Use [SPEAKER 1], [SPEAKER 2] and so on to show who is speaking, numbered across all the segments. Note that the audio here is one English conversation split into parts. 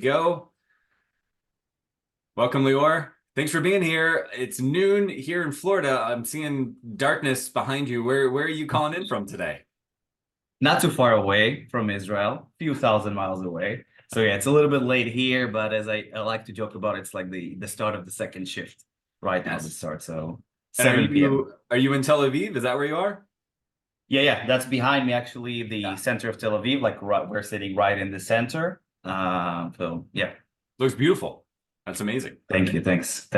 [SPEAKER 1] Go. Welcome, Lior. Thanks for being here. It's noon here in Florida. I'm seeing darkness behind you. Where are you calling in from today?
[SPEAKER 2] Not too far away from Israel, a few thousand miles away. So yeah, it's a little bit late here, but as I like to joke about, it's like the start of the second shift right now to
[SPEAKER 1] Yes.
[SPEAKER 2] start. So
[SPEAKER 1] And
[SPEAKER 2] 7 p.m.
[SPEAKER 1] are you in Tel Aviv? Is that where you are?
[SPEAKER 2] Yeah, that's behind me actually, the
[SPEAKER 1] Yeah.
[SPEAKER 2] center of Tel Aviv, like we're sitting right in the center. So yeah,
[SPEAKER 1] Looks beautiful. That's amazing.
[SPEAKER 2] thank you, thanks.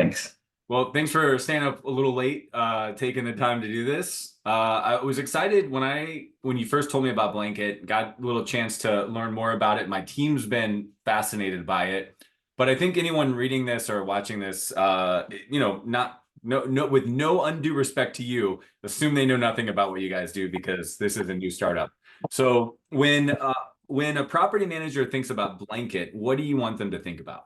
[SPEAKER 1] Well, thanks for staying up a little late, taking the time to do this. I was excited when you first told me about Blanket, got a little chance to learn more about it. My team's been fascinated by it, but I think anyone reading this or watching this, not no with no undue respect to you, assume they know nothing about what you guys do because this is a new startup. So when a property manager thinks about Blanket, what do you want them to think about?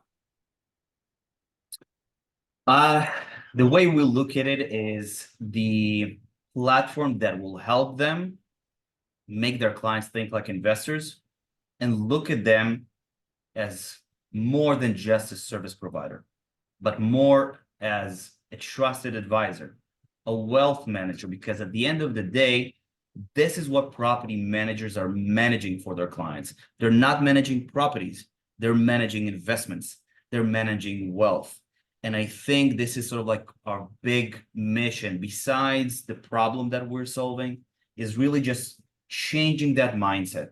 [SPEAKER 2] Uh, the way we look at it is the platform that will help them make their clients think like investors and look at them as more than just a service provider, but more as a trusted advisor, a wealth manager, because at the end of the day, this is what property managers are managing for their clients. They're not managing properties, they're managing investments, they're managing wealth. And I think this is sort of like our big mission, besides the problem that we're solving, is really just changing that mindset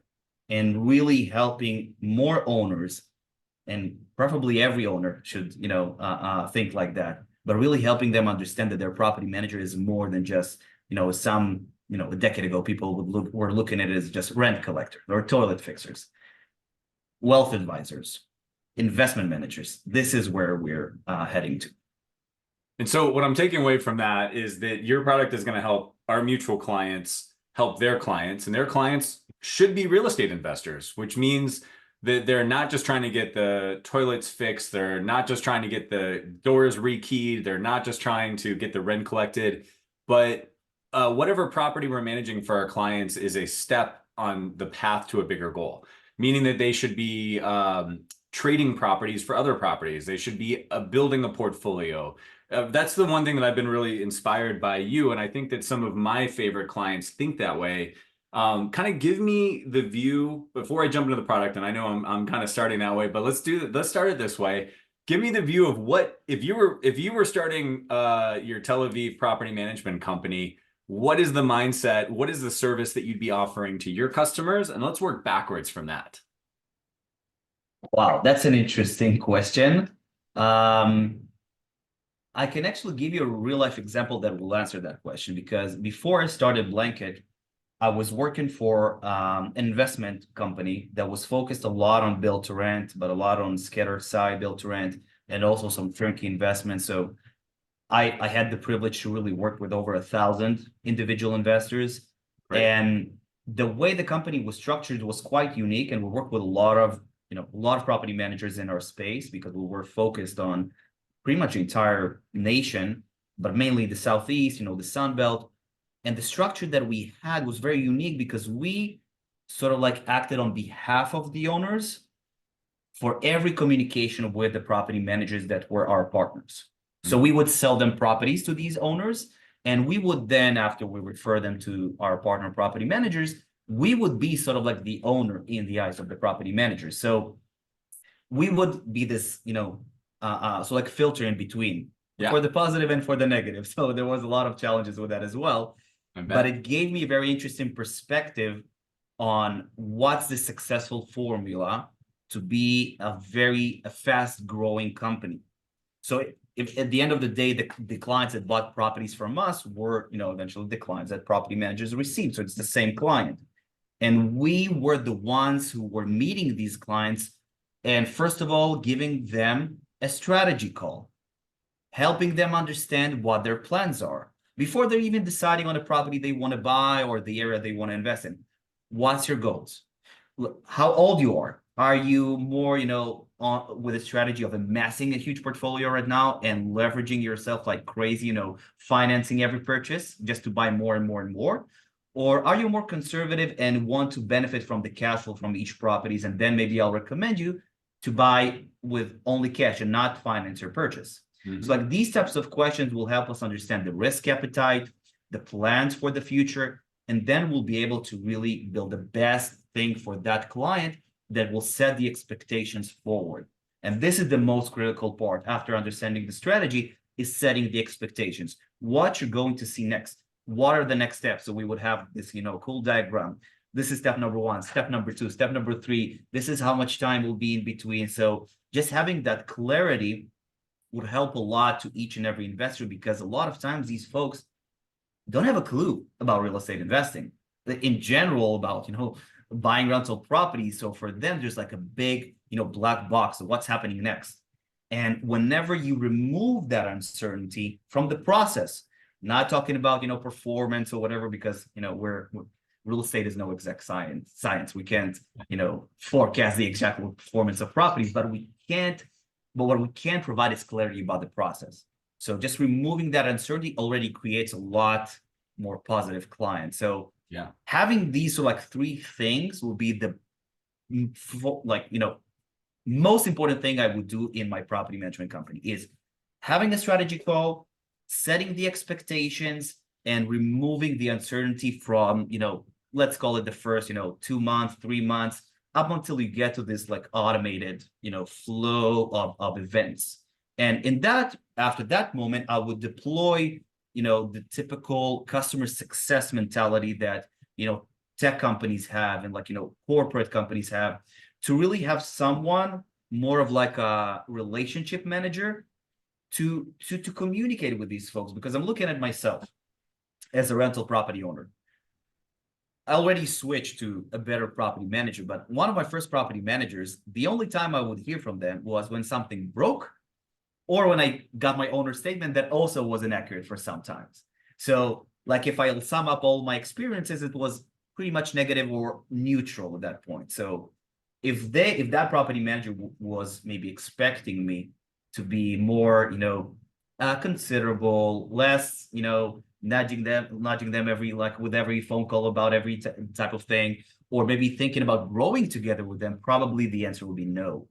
[SPEAKER 2] and really helping more owners, and preferably every owner should think like that, but really helping them understand that their property manager is more than just a decade ago people were looking at it as just rent collector or toilet fixers. Wealth advisors, investment managers, this is where we're heading to.
[SPEAKER 1] And so what I'm taking away from that is that your product is going to help our mutual clients help their clients, and their clients should be real estate investors, which means that they're not just trying to get the toilets fixed. They're not just trying to get the doors rekeyed. They're not just trying to get the rent collected, but whatever property we're managing for our clients is a step on the path to a bigger goal, meaning that they should be trading properties for other properties. They should be building a portfolio. That's the one thing that I've been really inspired by you. And I think that some of my favorite clients think that way. Kind of give me the view before I jump into the product. And I know I'm kind of starting that way, but let's start it this way. Give me the view of what if you were starting your Tel Aviv property management company, what is the mindset? What is the service that you'd be offering to your customers? And let's work backwards from that.
[SPEAKER 2] Wow, that's an interesting question. um, I can actually give you a real life example that will answer that question, because before I started Blanket, I was working for an investment company that was focused a lot on build to rent, but a lot on scatter side build to rent, and also some turnkey investments. So I had the privilege to really work with over 1,000 individual investors.
[SPEAKER 1] Right.
[SPEAKER 2] And the way the company was structured was quite unique. And we worked with a lot of property managers in our space, because we were focused on pretty much the entire nation, but mainly the Southeast, the Sun Belt. And the structure that we had was very unique because we sort of like acted on behalf of the owners for every communication with the property managers that were our partners. So
[SPEAKER 1] Mm.
[SPEAKER 2] we would sell them properties to these owners, and we would then, after we refer them to our partner property managers, we would be sort of like the owner in the eyes of the property managers. So we would be this, so like filter in between
[SPEAKER 1] Yeah,
[SPEAKER 2] for the positive and for the negative. So there was a lot of challenges with that as well,
[SPEAKER 1] I
[SPEAKER 2] but
[SPEAKER 1] bet.
[SPEAKER 2] it gave me a very interesting perspective on what's the successful formula to be a fast growing company. So if at the end of the day, the clients that bought properties from us were, eventually the clients that property managers received. So it's the same client. And we were the ones who were meeting these clients and, first of all, giving them a strategy call, helping them understand what their plans are before they're even deciding on the property they want to buy or the area they want to invest in. What's your goals? How old you are? Are you more, with a strategy of amassing a huge portfolio right now and leveraging yourself like crazy, financing every purchase just to buy more and more and more? Or are you more conservative and want to benefit from the cash flow from each properties? And then maybe I'll recommend you to buy with only cash and not finance your purchase?
[SPEAKER 1] Mhm.
[SPEAKER 2] So like these types of questions will help us understand the risk appetite, the plans for the future, and then we'll be able to really build the best thing for that client that will set the expectations forward. And this is the most critical part after understanding the strategy is setting the expectations. What you're going to see next. What are the next steps? So we would have this, cool diagram. This is step number one, step number two, step number three. This is how much time will be in between. So just having that clarity would help a lot to each and every investor, because a lot of times these folks don't have a clue about real estate investing in general, about buying rental properties. So for them, there's like a big black box of what's happening next. And whenever you remove that uncertainty from the process, not talking about performance or whatever, because we're real estate is no exact science. We can't forecast the exact performance of properties, but what we can provide is clarity about the process. So just removing that uncertainty already creates a lot more positive clients. So
[SPEAKER 1] Yeah.
[SPEAKER 2] having these three things will be the most important thing I would do in my property management company is having a strategy call, setting the expectations, and removing the uncertainty from, let's call it the first, 2 months, 3 months, up until you get to this automated, flow of events. And after that moment, I would deploy, the typical customer success mentality that, tech companies have and corporate companies have, to really have someone more of like a relationship manager to communicate with these folks. Because I'm looking at myself as a rental property owner. I already switched to a better property manager, but one of my first property managers, the only time I would hear from them was when something broke, or when I got my owner statement that also wasn't accurate for sometimes. So like if I sum up all my experiences, it was pretty much negative or neutral at that point. So if that property manager was maybe expecting me to be more, considerable, less, nudging them every with every phone call about every type of thing, or maybe thinking about growing together with them, probably the answer will be no.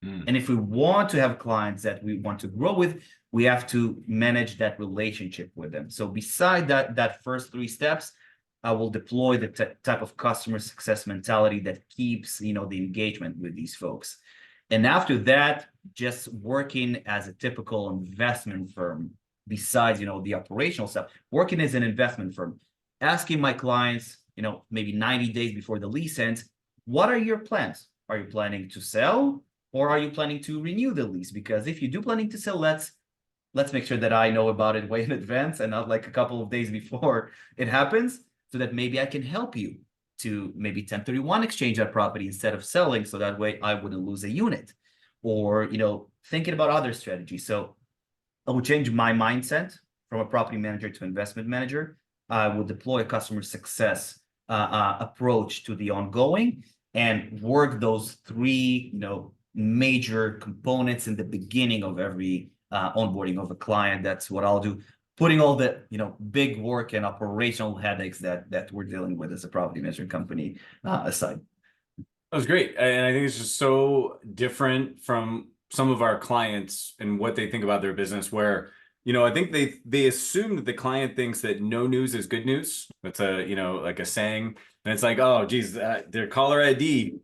[SPEAKER 2] And if we want to have clients that we want to grow with, we have to manage that relationship with them. So beside that first three steps, I will deploy the type of customer success mentality that keeps, the engagement with these folks. And after that, just working as a typical investment firm, besides, the operational stuff, working as an investment firm, asking my clients, maybe 90 days before the lease ends, what are your plans? Are you planning to sell, or are you planning to renew the lease? Because if you do planning to sell, let's make sure that I know about it way in advance and not like a couple of days before it happens, so that maybe I can help you to maybe 1031 exchange that property instead of selling, so that way I wouldn't lose a unit, or thinking about other strategies. So I would change my mindset from a property manager to investment manager. I would deploy a customer success approach to the ongoing, and work those three major components in the beginning of every onboarding of a client. That's what I'll do, putting all the big work and operational headaches that we're dealing with as a property management company aside.
[SPEAKER 1] That was great. And I think it's just so different from some of our clients and what they think about their business, where, I think they assume that the client thinks that no news is good news. That's like a saying. And it's like, oh, geez, their caller ID,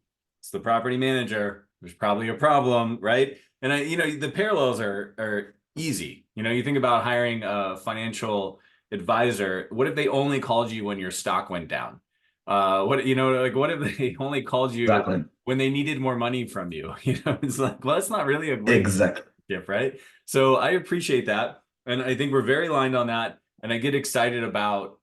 [SPEAKER 1] it's the property manager. There's probably a problem, right? And the parallels are easy. You think about hiring a financial advisor. What if they only called you when your stock went down? What if they only called you
[SPEAKER 2] Exactly.
[SPEAKER 1] when they needed more money from you? It's like, well, that's not really a great
[SPEAKER 2] Exactly.
[SPEAKER 1] relationship, right? So I appreciate that. And I think we're very aligned on that. And I get excited about,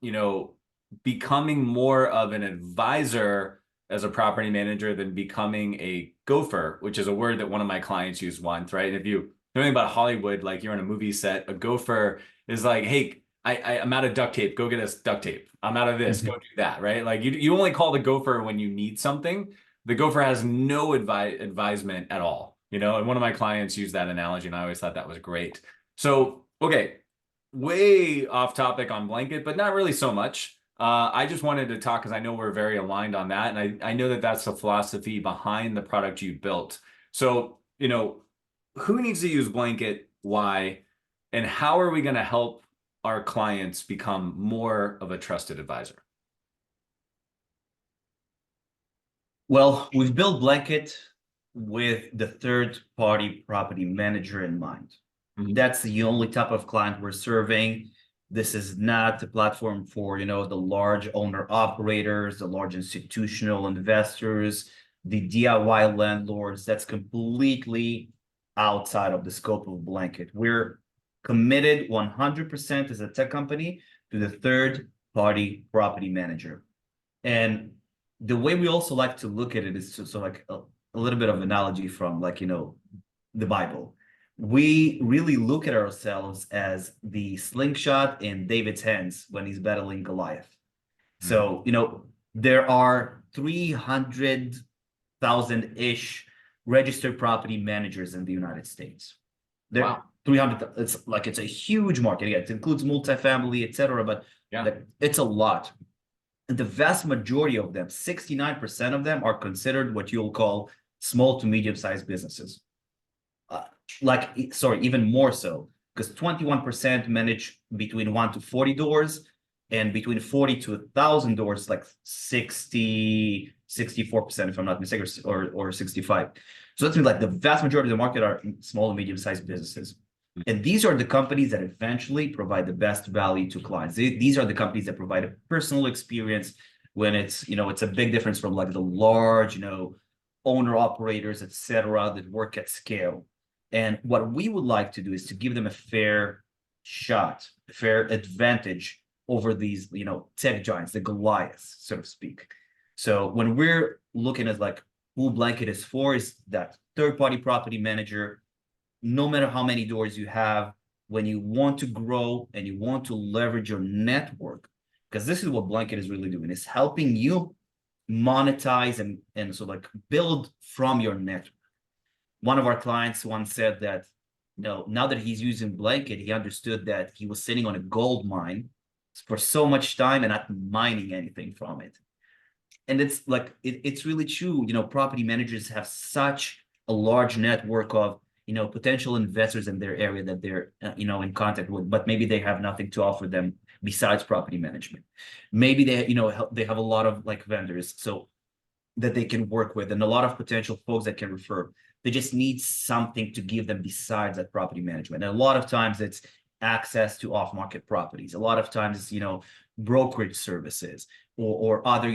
[SPEAKER 1] becoming more of an advisor as a property manager than becoming a gopher, which is a word that one of my clients used once, right? And if you know anything about Hollywood, like you're on a movie set, a gopher is like, hey, I'm out of duct tape. Go get us duct tape. I'm out of this. Go do that, right? Like you only call the gopher when you need something. The gopher has no advisement at all, And one of my clients used that analogy, and I always thought that was great. So, okay, way off topic on blanket, but not really so much. I just wanted to talk because I know we're very aligned on that, and I know that that's the philosophy behind the product you built. So, who needs to use Blanket? Why? And how are we going to help our clients become more of a trusted advisor?
[SPEAKER 2] Well, we've built Blanket with the third-party property manager in mind. That's the only type of client we're serving. This is not a platform for, the large owner operators, the large institutional investors, the DIY landlords. That's completely outside of the scope of Blanket. We're committed 100% as a tech company to the third-party property manager. And the way we also like to look at it is so like a little bit of analogy from the Bible. We really look at ourselves as the slingshot in David's hands when he's battling Goliath. So, there are 300,000-ish registered property managers in the United States.
[SPEAKER 1] Wow.
[SPEAKER 2] 300, it's a huge market. Yeah, it includes multifamily, etc. But it's a lot. And the vast majority of them, 69% of them, are considered what you'll call small to medium-sized businesses. Even more so, because 21% manage between 1 to 40 doors, and between 40 to 1,000 doors, like 64%, if I'm not mistaken, or 65. So that's like the vast majority of the market are small and medium-sized businesses. And these are the companies that eventually provide the best value to clients. These are the companies that provide a personal experience when it's a big difference from like the large, owner operators, etc., that work at scale. And what we would like to do is to give them a fair shot, a fair advantage over these, tech giants, the Goliaths, so to speak. So when we're looking at like who Blanket is for, is that third-party property manager. No matter how many doors you have, when you want to grow and you want to leverage your network, because this is what Blanket is really doing, is helping you monetize and so like build from your network. One of our clients once said that, now that he's using Blanket, he understood that he was sitting on a gold mine for so much time and not mining anything from it. And it's like, it's really true. Property managers have such a large network of, potential investors in their area that they're, in contact with, but maybe they have nothing to offer them besides property management. Maybe they, they have a lot of like vendors so that they can work with, and a lot of potential folks that can refer. They just need something to give them besides that property management. And a lot of times it's access to off-market properties. A lot of times it's, brokerage services or other,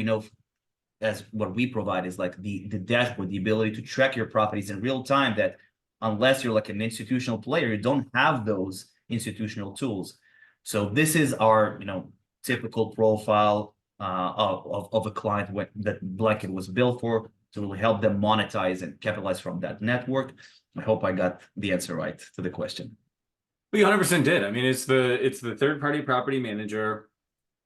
[SPEAKER 2] as what we provide is like the dashboard, the ability to track your properties in real time, that unless you're like an institutional player, you don't have those institutional tools. So this is our, typical profile of a client that Blanket was built for, to really help them monetize and capitalize from that network. I hope I got the answer right to the question.
[SPEAKER 1] We 100% did. I mean, it's the third-party property manager.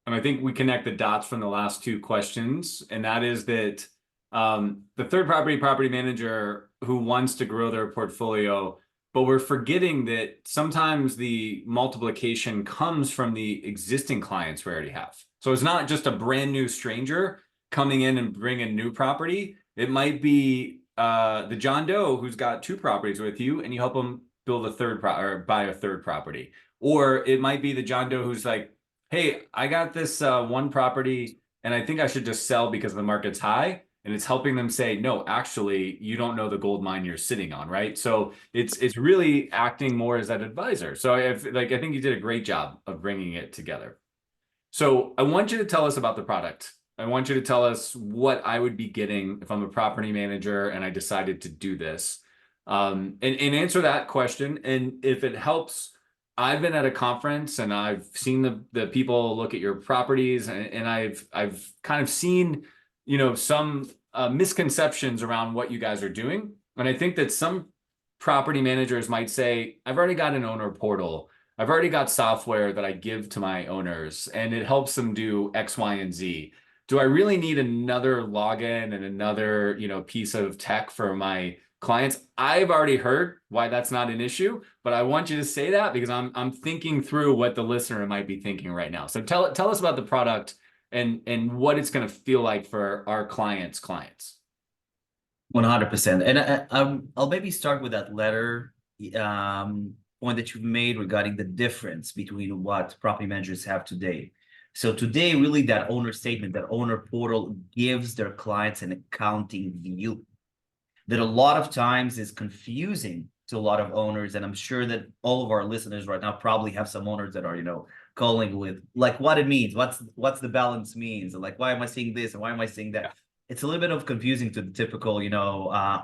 [SPEAKER 1] And I think we connect the dots from the last two questions. And that is that the third-party manager who wants to grow their portfolio, but we're forgetting that sometimes the multiplication comes from the existing clients we already have. So it's not just a brand new stranger coming in and bringing new property. It might be the John Doe who's got 2 properties with you, and you help them build a third or buy a third property. Or it might be the John Doe who's like, hey, I got this one property and I think I should just sell because the market's high. And it's helping them say, no, actually, you don't know the gold mine you're sitting on, right? So it's really acting more as that advisor. So I think you did a great job of bringing it together. So I want you to tell us about the product. I want you to tell us what I would be getting if I'm a property manager and I decided to do this. And answer that question. And if it helps, I've been at a conference and I've seen the people look at your properties, and I've kind of seen, some misconceptions around what you guys are doing. And I think that some property managers might say, I've already got an owner portal. I've already got software that I give to my owners and it helps them do X, Y, and Z. Do I really need another login and another, piece of tech for my clients? I've already heard why that's not an issue, but I want you to say that because I'm thinking through what the listener might be thinking right now. So tell us about the product and what it's going to feel like for our clients.
[SPEAKER 2] 100%. And I'll maybe start with that latter point that you've made regarding the difference between what property managers have today. So today, really, that owner statement, that owner portal gives their clients an accounting view that a lot of times is confusing to a lot of owners. And I'm sure that all of our listeners right now probably have some owners that are, calling with like what it means, what's the balance means, and like why am I seeing this and why am I seeing that? It's a little bit of confusing to the typical,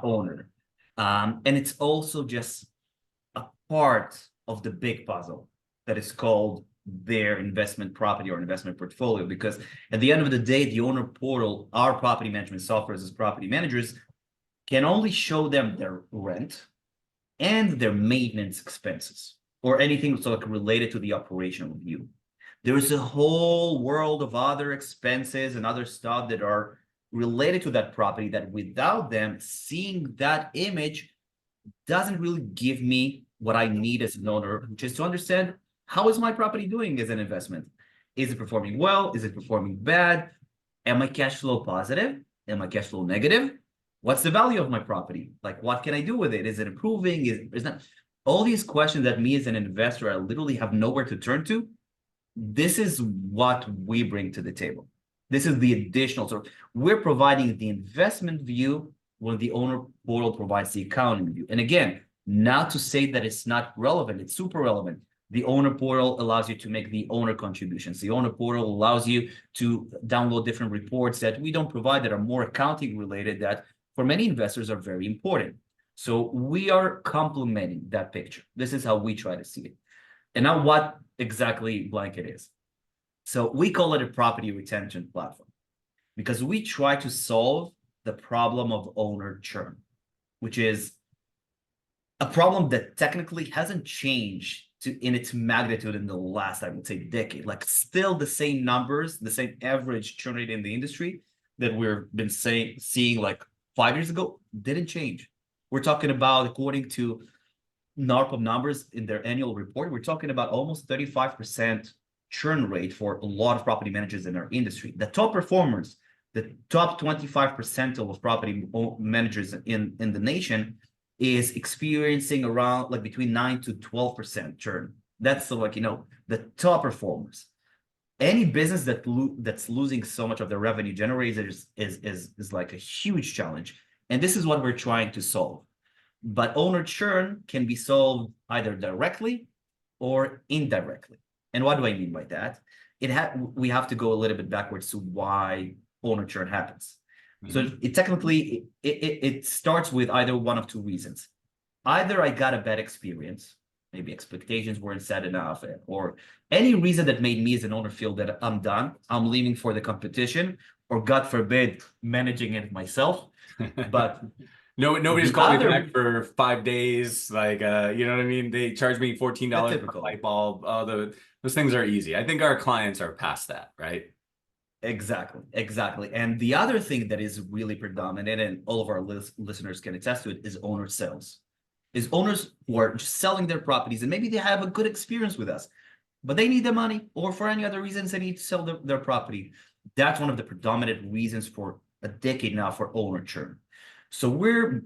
[SPEAKER 2] owner. And it's also just a part of the big puzzle that is called their investment property or investment portfolio. Because at the end of the day, the owner portal, our property management software as property managers, can only show them their rent and their maintenance expenses or anything so like related to the operational view. There's a whole world of other expenses and other stuff that are related to that property that without them, seeing that image doesn't really give me what I need as an owner, which is to understand how is my property doing as an investment? Is it performing well? Is it performing bad? Am I cash flow positive? Am I cash flow negative? What's the value of my property? Like, what can I do with it? Is it improving? Is not all these questions that me as an investor, I literally have nowhere to turn to. This is what we bring to the table. This is the additional. So we're providing the investment view when the owner portal provides the accounting view. And again, not to say that it's not relevant, it's super relevant. The owner portal allows you to make the owner contributions. The owner portal allows you to download different reports that we don't provide that are more accounting related that for many investors are very important. So we are complementing that picture. This is how we try to see it. And now what exactly Blanket is. So we call it a property retention platform because we try to solve the problem of owner churn, which is a problem that technically hasn't changed in its magnitude in the last, I would say, decade. Like still the same numbers, the same average churn rate in the industry that we've been seeing like 5 years ago didn't change. We're talking about, according to NARPM numbers in their annual report, we're talking about almost 35% churn rate for a lot of property managers in our industry. The top performers, the top 25% of property managers in the nation is experiencing around like between 9 to 12% churn. That's like, the top performers. Any business that's losing so much of their revenue generated is like a huge challenge. And this is what we're trying to solve. But owner churn can be solved either directly or indirectly. And what do I mean by that? We have to go a little bit backwards to why owner churn happens. So it technically it starts with either one of two reasons. Either I got a bad experience, maybe expectations weren't set enough, or any reason that made me as an owner feel that I'm done, I'm leaving for the competition, or God forbid, managing it myself. But
[SPEAKER 1] nobody's called me back for 5 days. Like, you know what I mean? They charge me $14 for a light bulb. Those things are easy. I think our clients are past that, right?
[SPEAKER 2] Exactly. And the other thing that is really predominant, and all of our listeners can attest to it, is owner sales. Is owners who are just selling their properties, and maybe they have a good experience with us, but they need the money, or for any other reasons, they need to sell their property. That's one of the predominant reasons for a decade now for owner churn. So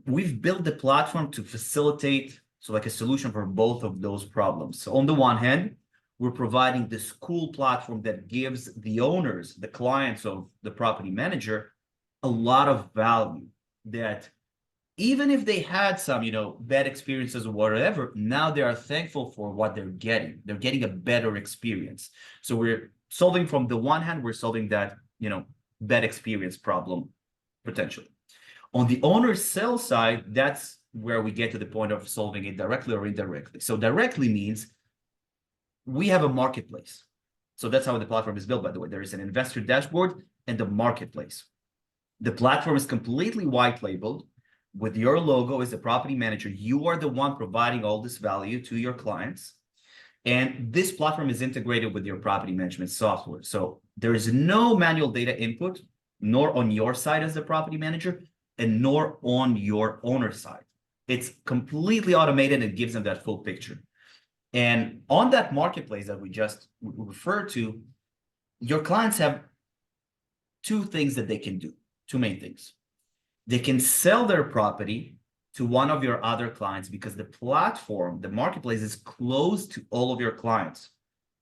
[SPEAKER 2] we've built the platform to facilitate, so like a solution for both of those problems. So on the one hand, we're providing this cool platform that gives the owners, the clients of the property manager, a lot of value that even if they had some, bad experiences or whatever, now they are thankful for what they're getting. They're getting a better experience. So we're solving from the one hand, we're solving that, bad experience problem potentially. On the owner sell side, that's where we get to the point of solving it directly or indirectly. So directly means we have a marketplace. So that's how the platform is built, by the way. There is an investor dashboard and the marketplace. The platform is completely white labeled with your logo as the property manager. You are the one providing all this value to your clients. And this platform is integrated with your property management software. So there is no manual data input, nor on your side as the property manager, and nor on your owner side. It's completely automated and gives them that full picture. And on that marketplace that we just referred to, your clients have two things that they can do, two main things. They can sell their property to one of your other clients because the platform, the marketplace, is closed to all of your clients.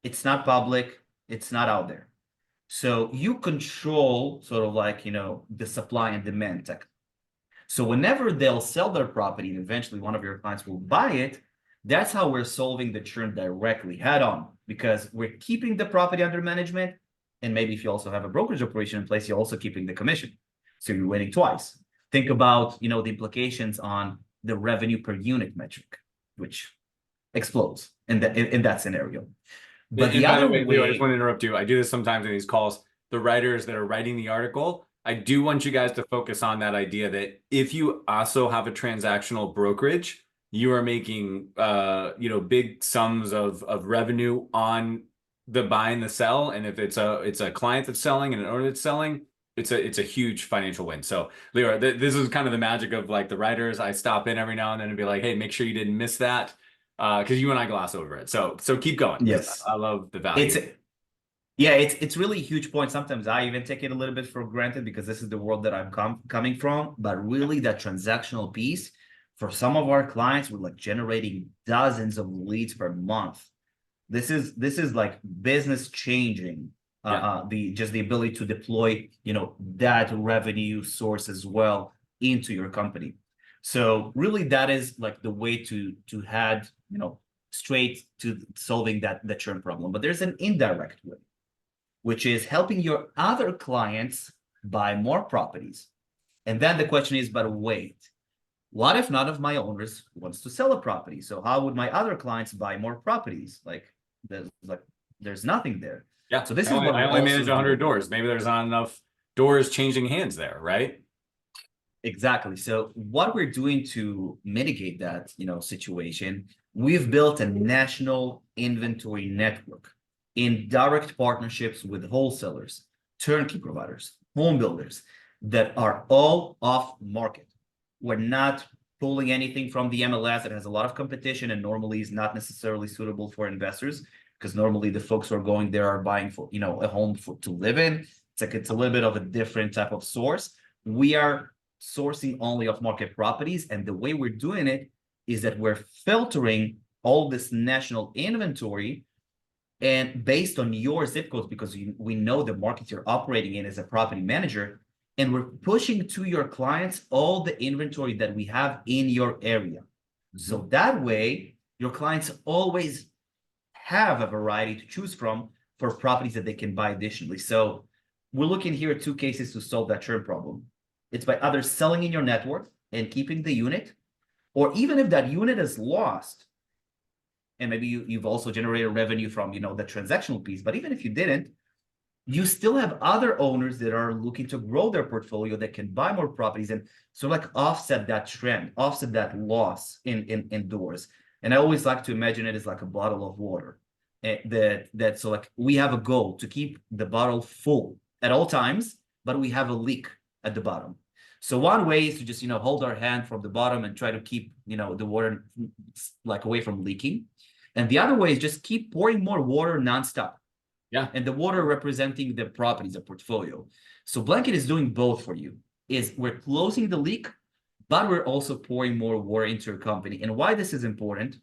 [SPEAKER 2] It's not public, it's not out there. So you control sort of like, the supply and demand tech. So whenever they'll sell their property and eventually one of your clients will buy it, that's how we're solving the churn directly head on, because we're keeping the property under management. And maybe if you also have a brokerage operation in place, you're also keeping the commission. So you're winning twice. Think about, the implications on the revenue per unit metric, which explodes in that scenario. But
[SPEAKER 1] And
[SPEAKER 2] the
[SPEAKER 1] by the
[SPEAKER 2] other
[SPEAKER 1] way, Leo, I just
[SPEAKER 2] way,
[SPEAKER 1] want to interrupt you. I do this sometimes in these calls. The writers that are writing the article, I do want you guys to focus on that idea that if you also have a transactional brokerage, you are making big sums of revenue on the buy and the sell. And if it's a client that's selling and an owner that's selling, it's a huge financial win. So Leo, this is kind of the magic of like the writers. I stop in every now and then and be like, hey, make sure you didn't miss that. Because you and I gloss over it. So keep going.
[SPEAKER 2] yes,
[SPEAKER 1] I love the
[SPEAKER 2] it's
[SPEAKER 1] value.
[SPEAKER 2] yeah, it's really a huge point. Sometimes I even take it a little bit for granted because this is the world that I'm coming from. But really, that transactional piece for some of our clients, we're like generating dozens of leads per month. This is like business changing.
[SPEAKER 1] Yeah.
[SPEAKER 2] The ability to deploy that revenue source as well into your company. So really, that is like the way to head straight to solving the churn problem. But there's an indirect way, which is helping your other clients buy more properties. And then the question is, but wait, what if none of my owners wants to sell a property? So how would my other clients buy more properties? There's nothing there.
[SPEAKER 1] Yeah.
[SPEAKER 2] So this
[SPEAKER 1] I
[SPEAKER 2] is
[SPEAKER 1] only,
[SPEAKER 2] what
[SPEAKER 1] I
[SPEAKER 2] we're
[SPEAKER 1] only
[SPEAKER 2] also
[SPEAKER 1] manage 100
[SPEAKER 2] doing.
[SPEAKER 1] doors. Maybe there's not enough doors changing hands there, right?
[SPEAKER 2] Exactly. So what we're doing to mitigate that, situation, we've built a national inventory network in direct partnerships with wholesalers, turnkey providers, home builders that are all off market. We're not pulling anything from the MLS that has a lot of competition and normally is not necessarily suitable for investors, because normally the folks who are going there are buying for, a home to live in. It's a little bit of a different type of source. We are sourcing only off market properties. And the way we're doing it is that we're filtering all this national inventory and based on your zip codes, because we know the market you're operating in as a property manager, and we're pushing to your clients all the inventory that we have in your area. So that way, your clients always have a variety to choose from for properties that they can buy additionally. So we're looking here at two cases to solve that churn problem. It's by either selling in your network and keeping the unit, or even if that unit is lost, and maybe you've also generated revenue from the transactional piece, but even if you didn't, you still have other owners that are looking to grow their portfolio that can buy more properties and sort of like offset that trend, offset that loss in doors. And I always like to imagine it as like a bottle of water. So like we have a goal to keep the bottle full at all times, but we have a leak at the bottom. So one way is to just hold our hand from the bottom and try to keep the water like away from leaking. And the other way is just keep pouring more water nonstop.
[SPEAKER 1] Yeah.
[SPEAKER 2] And the water representing the properties, the portfolio. So Blanket is doing both for you. Is we're closing the leak, but we're also pouring more water into your company. And why this is important,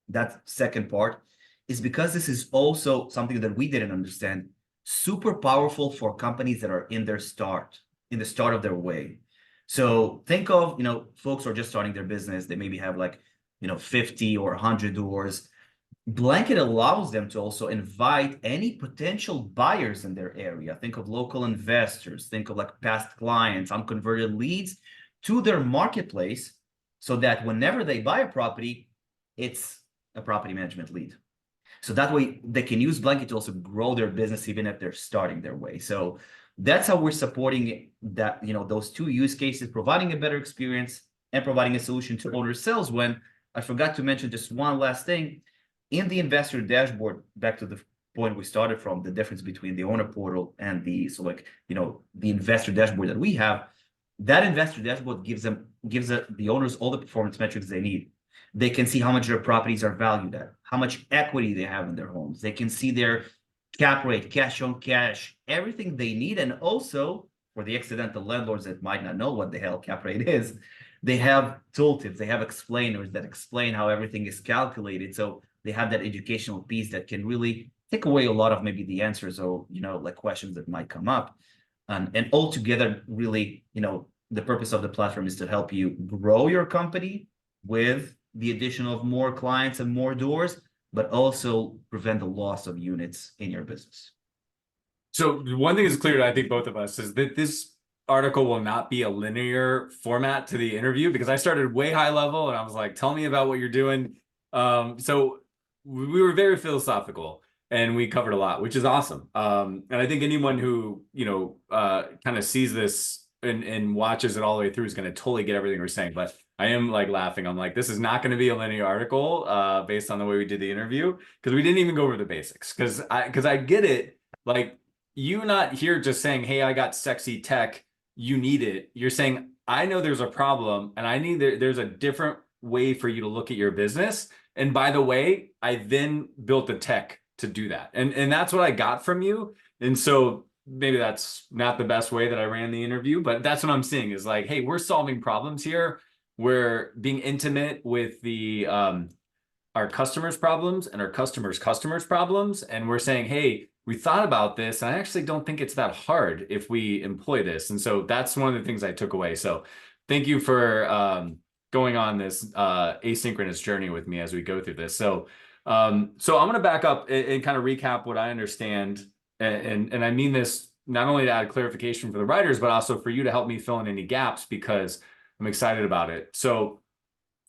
[SPEAKER 2] that second part, is because this is also something that we didn't understand, super powerful for companies that are in the start of their way. So think of, folks who are just starting their business. They maybe have 50 or 100 doors. Blanket allows them to also invite any potential buyers in their area. Think of local investors, think of like past clients, unconverted leads to their marketplace, so that whenever they buy a property, it's a property management lead. So that way they can use Blanket to also grow their business even if they're starting their way. So that's how we're supporting that, those two use cases, providing a better experience and providing a solution to owner sales. When I forgot to mention just one last thing, in the investor dashboard, back to the point we started from, the difference between the owner portal and the investor dashboard that we have, that investor dashboard gives the owners all the performance metrics they need. They can see how much their properties are valued at, how much equity they have in their homes. They can see their cap rate, cash on cash, everything they need. And also for the accidental landlords that might not know what the hell cap rate is, they have tooltips, they have explainers that explain how everything is calculated. So they have that educational piece that can really take away a lot of maybe the answers or, like questions that might come up. And altogether, really, the purpose of the platform is to help you grow your company with the addition of more clients and more doors, but also prevent the loss of units in your business.
[SPEAKER 1] So one thing is clear to I think both of us is that this article will not be a linear format to the interview, because I started way high level and I was like, tell me about what you're doing. So we were very philosophical and we covered a lot, which is awesome. And I think anyone who, kind of sees this and watches it all the way through is going to totally get everything we're saying. But I am like laughing. I'm like, this is not going to be a linear article based on the way we did the interview, because we didn't even go over the basics. Because I get it. Like, you're not here just saying, hey, I got sexy tech, you need it. You're saying, I know there's a problem and I need there's a different way for you to look at your business. And by the way, I then built the tech to do that. And that's what I got from you. And so maybe that's not the best way that I ran the interview, but that's what I'm seeing is like, hey, we're solving problems here. We're being intimate with the our customers' problems and our customers' problems. And we're saying, hey, we thought about this, and I actually don't think it's that hard if we employ this. And so that's one of the things I took away. So thank you for going on this asynchronous journey with me as we go through this. So I'm going to back up and kind of recap what I understand. And I mean this not only to add clarification for the writers, but also for you to help me fill in any gaps, because I'm excited about it. So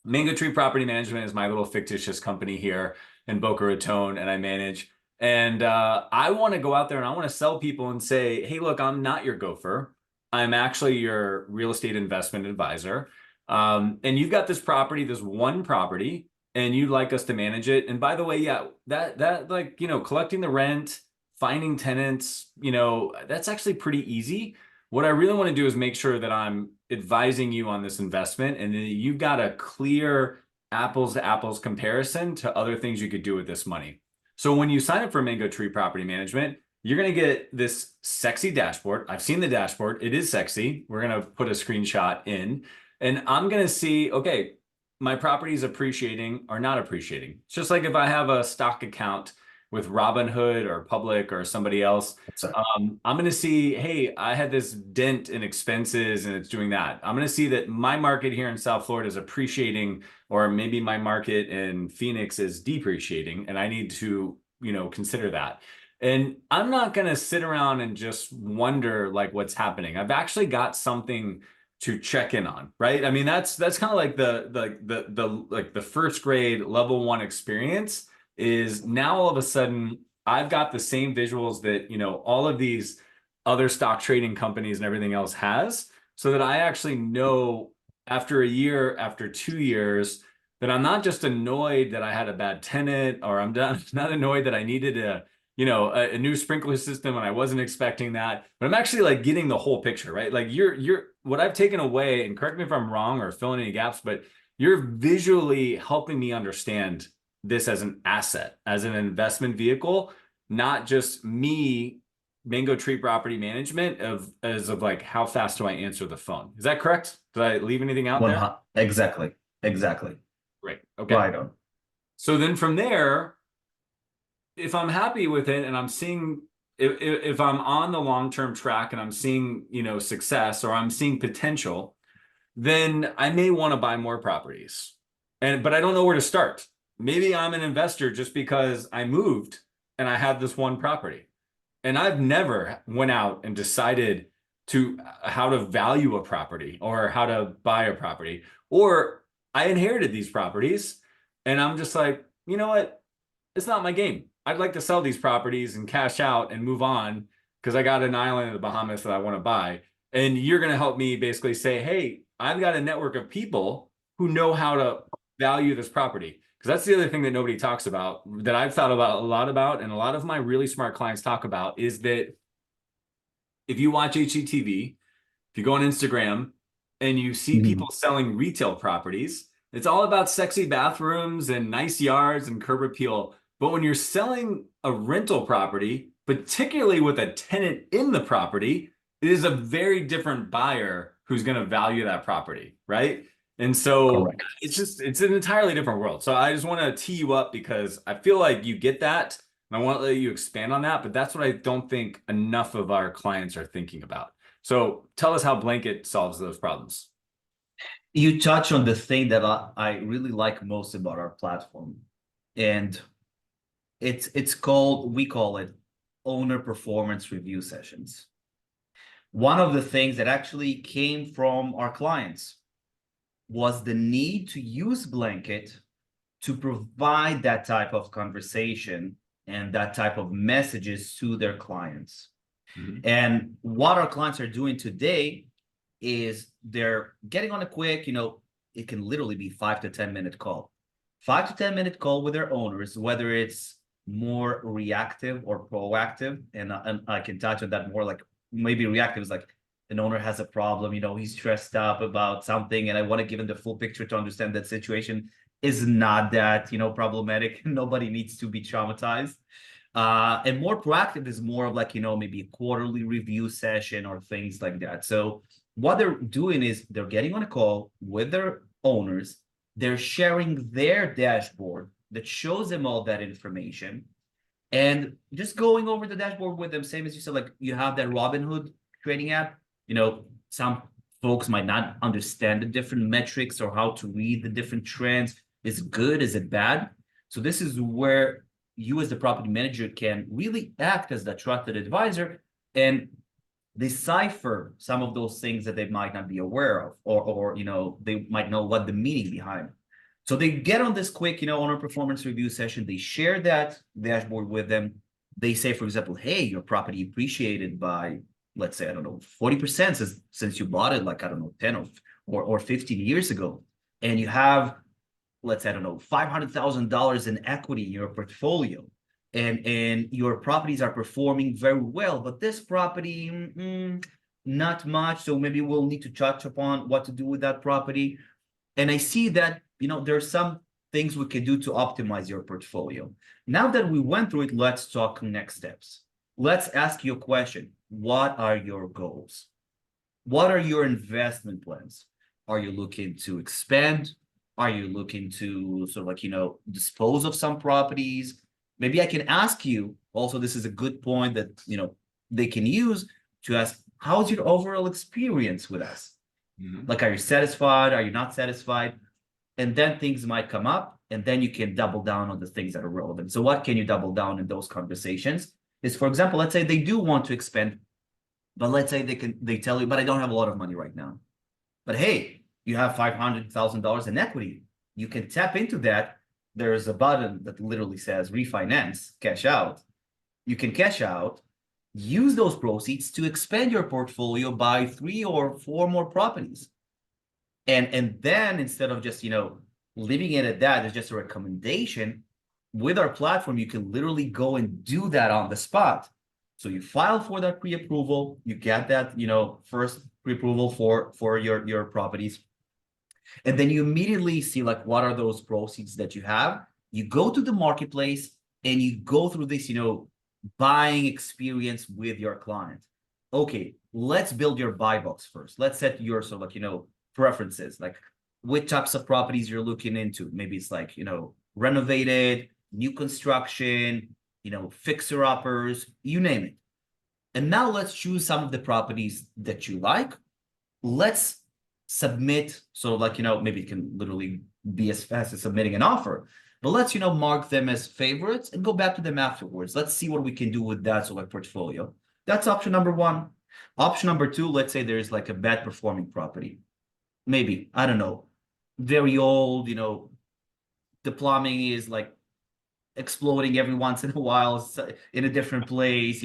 [SPEAKER 1] Mango Tree Property Management is my little fictitious company here in Boca Raton, and I manage. And I want to go out there and I want to sell people and say, hey, look, I'm not your gopher. I'm actually your real estate investment advisor. And you've got this property, this one property, and you'd like us to manage it. And by the way, yeah, that like, collecting the rent, finding tenants, that's actually pretty easy. What I really want to do is make sure that I'm advising you on this investment and that you've got a clear apples to apples comparison to other things you could do with this money. So when you sign up for Mango Tree Property Management, you're going to get this sexy dashboard. I've seen the dashboard. It is sexy. We're going to put a screenshot in, and I'm going to see, okay, my property is appreciating or not appreciating. It's just like if I have a stock account with Robinhood or Public or somebody else, I'm going to see, hey, I had this dent in expenses and it's doing that. I'm going to see that my market here in South Florida is appreciating, or maybe my market in Phoenix is depreciating, and I need to, consider that. And I'm not going to sit around and just wonder like what's happening. I've actually got something to check in on, right? I mean, that's kind of like the first grade level 1 experience. Is now all of a sudden I've got the same visuals that, all of these other stock trading companies and everything else has, so that I actually know after a year, after 2 years, that I'm not just annoyed that I had a bad tenant, or I'm not annoyed that I needed a new sprinkler system and I wasn't expecting that, but I'm actually like getting the whole picture, right? Like you're what I've taken away, and correct me if I'm wrong or fill in any gaps, but you're visually helping me understand this as an asset, as an investment vehicle, not just me, Mango Tree Property Management, as of like, how fast do I answer the phone? Is that correct? Did I leave anything out there?
[SPEAKER 2] Exactly.
[SPEAKER 1] Great. Okay.
[SPEAKER 2] Right on.
[SPEAKER 1] So then from there, if I'm happy with it and I'm seeing, if I'm on the long-term track and I'm seeing, success, or I'm seeing potential, then I may want to buy more properties. But I don't know where to start. Maybe I'm an investor just because I moved and I had this one property, and I've never went out and decided how to value a property or how to buy a property, or I inherited these properties and I'm just like, you know what? It's not my game. I'd like to sell these properties and cash out and move on because I got an island in the Bahamas that I want to buy. And you're going to help me basically say, hey, I've got a network of people who know how to value this property. Because that's the other thing that nobody talks about, that I've thought about a lot about, and a lot of my really smart clients talk about, is that if you watch HGTV, if you go on Instagram and you see people selling retail properties, it's all about sexy bathrooms and nice yards and curb appeal. But when you're selling a rental property, particularly with a tenant in the property, it is a very different buyer who's going to value that property, right? And so
[SPEAKER 2] Correct.
[SPEAKER 1] it's an entirely different world. So I just want to tee you up because I feel like you get that, and I want to let you expand on that, but that's what I don't think enough of our clients are thinking about. So tell us how Blanket solves those problems.
[SPEAKER 2] You touch on the thing that I really like most about our platform, and it's called, we call it owner performance review sessions. One of the things that actually came from our clients was the need to use Blanket to provide that type of conversation and that type of messages to their clients.
[SPEAKER 1] Mhm.
[SPEAKER 2] And what our clients are doing today is they're getting on a quick, it can literally be 5 to 10 minute call, 5 to 10 minute call with their owners, whether it's more reactive or proactive. And I can touch on that more. Like maybe reactive is like an owner has a problem, he's stressed up about something, and I want to give him the full picture to understand that situation is not that, problematic. Nobody needs to be traumatized. And more proactive is more of like, maybe a quarterly review session or things like that. So what they're doing is they're getting on a call with their owners. They're sharing their dashboard that shows them all that information and just going over the dashboard with them. Same as you said, like you have that Robinhood trading app. Some folks might not understand the different metrics or how to read the different trends. Is it good? Is it bad? So this is where you as the property manager can really act as the trusted advisor and decipher some of those things that they might not be aware of, or they might know what the meaning behind. So they get on this quick, owner performance review session. They share that dashboard with them. They say, for example, hey, your property appreciated by, let's say, I don't know, 40% since you bought it, like, I don't know, 10 or 15 years ago. And you have, let's say, I don't know, $500,000 in equity in your portfolio. And your properties are performing very well, but this property, not much. So maybe we'll need to touch upon what to do with that property. And I see that, there's some things we can do to optimize your portfolio. Now that we went through it, let's talk next steps. Let's ask you a question. What are your goals? What are your investment plans? Are you looking to expand? Are you looking to sort of like, dispose of some properties? Maybe I can ask you also, this is a good point that, they can use to ask, how's your overall experience with us?
[SPEAKER 1] Mhm.
[SPEAKER 2] Like, are you satisfied? Are you not satisfied? And then things might come up, and then you can double down on the things that are relevant. So what can you double down in those conversations? Is, for example, let's say they do want to expand, but let's say they tell you, but I don't have a lot of money right now. But hey, you have $500,000 in equity. You can tap into that. There's a button that literally says refinance, cash out. You can cash out, use those proceeds to expand your portfolio by 3 or 4 more properties. And then instead of just, leaving it at that, it's just a recommendation. With our platform, you can literally go and do that on the spot. So you file for that pre-approval, you get that, first pre-approval for your properties. And then you immediately see like what are those proceeds that you have. You go to the marketplace and you go through this, buying experience with your client. Okay, let's build your buy box first. Let's set your sort of like, preferences, like which types of properties you're looking into. Maybe it's like, renovated, new construction, fixer uppers, you name it. And now let's choose some of the properties that you like. Let's submit. So like, maybe it can literally be as fast as submitting an offer, but let's, mark them as favorites and go back to them afterwards. Let's see what we can do with that sort of portfolio. That's option number one. Option number two, let's say there's like a bad performing property. Maybe, I don't know, very old, the plumbing is like exploding every once in a while in a different place,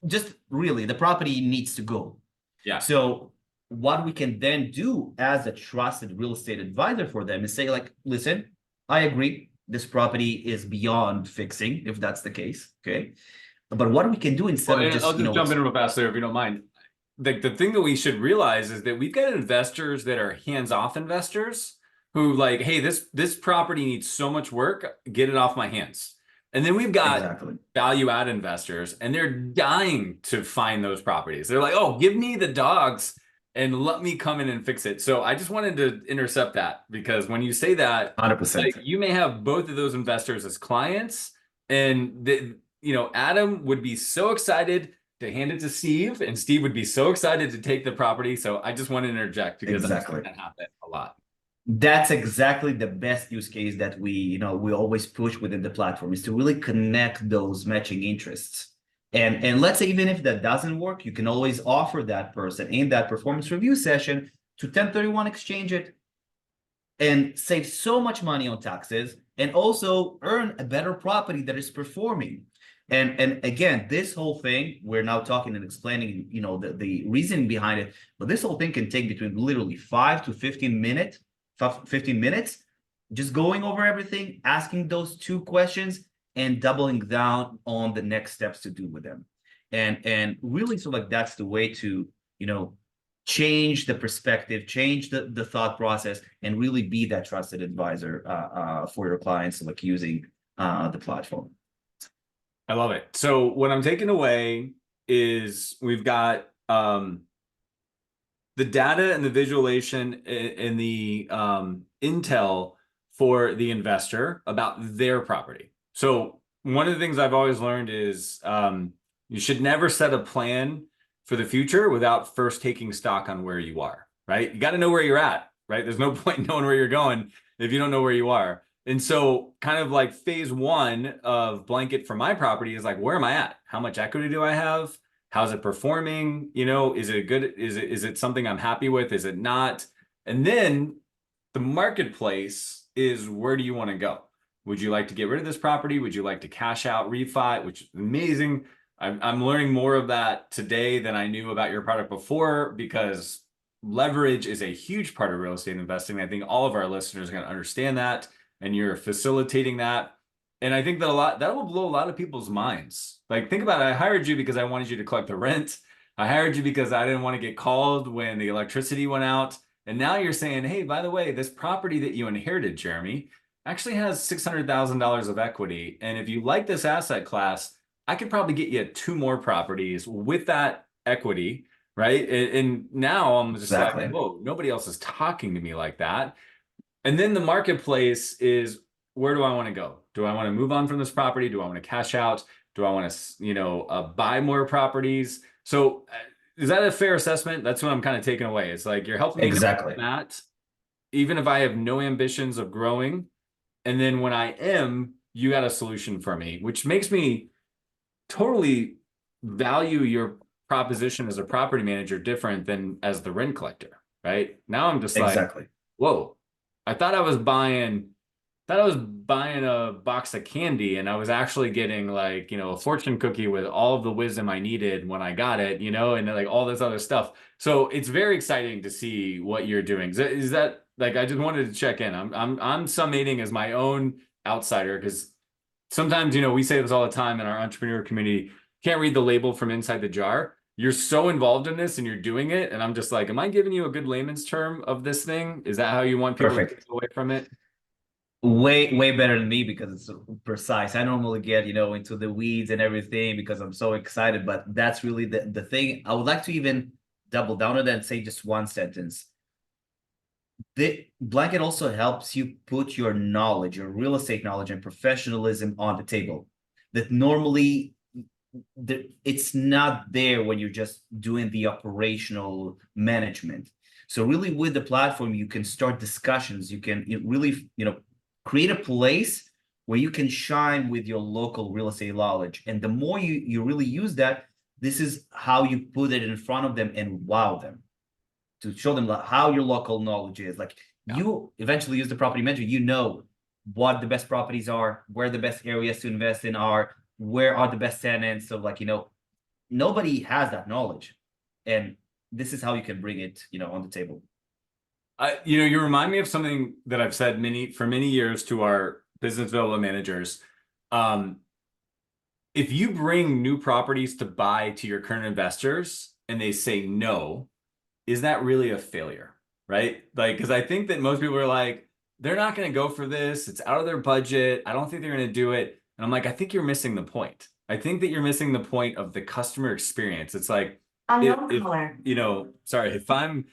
[SPEAKER 2] just really the property needs to go.
[SPEAKER 1] Yeah.
[SPEAKER 2] So what we can then do as a trusted real estate advisor for them is say like, listen, I agree, this property is beyond fixing, if that's the case. Okay. But what we can do instead
[SPEAKER 1] Well,
[SPEAKER 2] of
[SPEAKER 1] and I'll
[SPEAKER 2] just,
[SPEAKER 1] just jump in real fast there if you don't mind. The thing that we should realize is that we've got investors that are hands-off investors who like, hey, this property needs so much work, get it off my hands. And then we've got
[SPEAKER 2] Exactly.
[SPEAKER 1] value add investors, and they're dying to find those properties. They're like, oh, give me the dogs and let me come in and fix it. So I just wanted to intercept that, because when you say that, like,
[SPEAKER 2] 100%.
[SPEAKER 1] you may have both of those investors as clients, and Adam would be so excited to hand it to Steve, and Steve would be so excited to take the property. So I just want to interject because I've seen
[SPEAKER 2] Exactly.
[SPEAKER 1] that happen a lot.
[SPEAKER 2] That's exactly the best use case that we always push within the platform, is to really connect those matching interests. And let's say even if that doesn't work, you can always offer that person in that performance review session to 1031 exchange it and save so much money on taxes, and also earn a better property that is performing. And again, this whole thing, we're now talking and explaining, the reason behind it, but this whole thing can take between literally 5 to 15 minutes, just going over everything, asking those 2 questions, and doubling down on the next steps to do with them. And really, so like that's the way to, change the perspective, change the thought process, and really be that trusted advisor for your clients, like using the platform.
[SPEAKER 1] I love it. So what I'm taking away is we've got the data and the visualization and the intel for the investor about their property. So one of the things I've always learned is you should never set a plan for the future without first taking stock on where you are, right? You got to know where you're at, right? There's no point in knowing where you're going if you don't know where you are. And so kind of like phase one of Blanket for my property is like, where am I at? How much equity do I have? How's it performing? Is it good? Is it something I'm happy with? Is it not? And then the marketplace is, where do you want to go? Would you like to get rid of this property? Would you like to cash out, refi, which is amazing. I'm learning more of that today than I knew about your product before, because leverage is a huge part of real estate investing. I think all of our listeners are going to understand that, and you're facilitating that. And I think that will blow a lot of people's minds. Like, think about it. I hired you because I wanted you to collect the rent. I hired you because I didn't want to get called when the electricity went out. And now you're saying, hey, by the way, this property that you inherited, Jeremy, actually has $600,000 of equity. And if you like this asset class, I could probably get you 2 more properties with that equity, right? And now I'm just
[SPEAKER 2] Exactly.
[SPEAKER 1] like, whoa, nobody else is talking to me like that. And then the marketplace is, where do I want to go? Do I want to move on from this property? Do I want to cash out? Do I want to, buy more properties? So is that a fair assessment? That's what I'm kind of taking away. It's like, you're helping me know
[SPEAKER 2] Exactly.
[SPEAKER 1] that, even if I have no ambitions of growing. And then when I am, you got a solution for me, which makes me totally value your proposition as a property manager different than as the rent collector, right? Now I'm just like,
[SPEAKER 2] Exactly.
[SPEAKER 1] whoa, I thought I was buying a box of candy, and I was actually getting, like, a fortune cookie with all of the wisdom I needed when I got it, and like all this other stuff. So it's very exciting to see what you're doing. Is that like, I just wanted to check in. I'm summating as my own outsider, because sometimes, we say this all the time in our entrepreneur community, can't read the label from inside the jar. You're so involved in this and you're doing it. And I'm just like, am I giving you a good layman's term of this thing? Is that how you want people to take
[SPEAKER 2] Perfect.
[SPEAKER 1] away from it?
[SPEAKER 2] Way better than me, because it's precise. I normally get, into the weeds and everything because I'm so excited, but that's really the thing. I would like to even double down on that and say just one sentence. The Blanket also helps you put your knowledge, your real estate knowledge and professionalism on the table, that normally it's not there when you're just doing the operational management. So really, with the platform, you can start discussions. You can really, create a place where you can shine with your local real estate knowledge. And the more you really use that, this is how you put it in front of them and wow them, to show them how your local knowledge is. Like,
[SPEAKER 1] Yeah.
[SPEAKER 2] you eventually use the property manager, what the best properties are, where the best areas to invest in are, where are the best tenants. So like, nobody has that knowledge. And this is how you can bring it, on the table.
[SPEAKER 1] You remind me of something that I've said for many years to our business development managers. If you bring new properties to buy to your current investors and they say no, is that really a failure, right? Like, because I think that most people are like, they're not going to go for this. It's out of their budget. I don't think they're going to do it. And I'm like, I think you're missing the point. I think that you're missing the point of the customer experience. It's like, if sorry, if I'm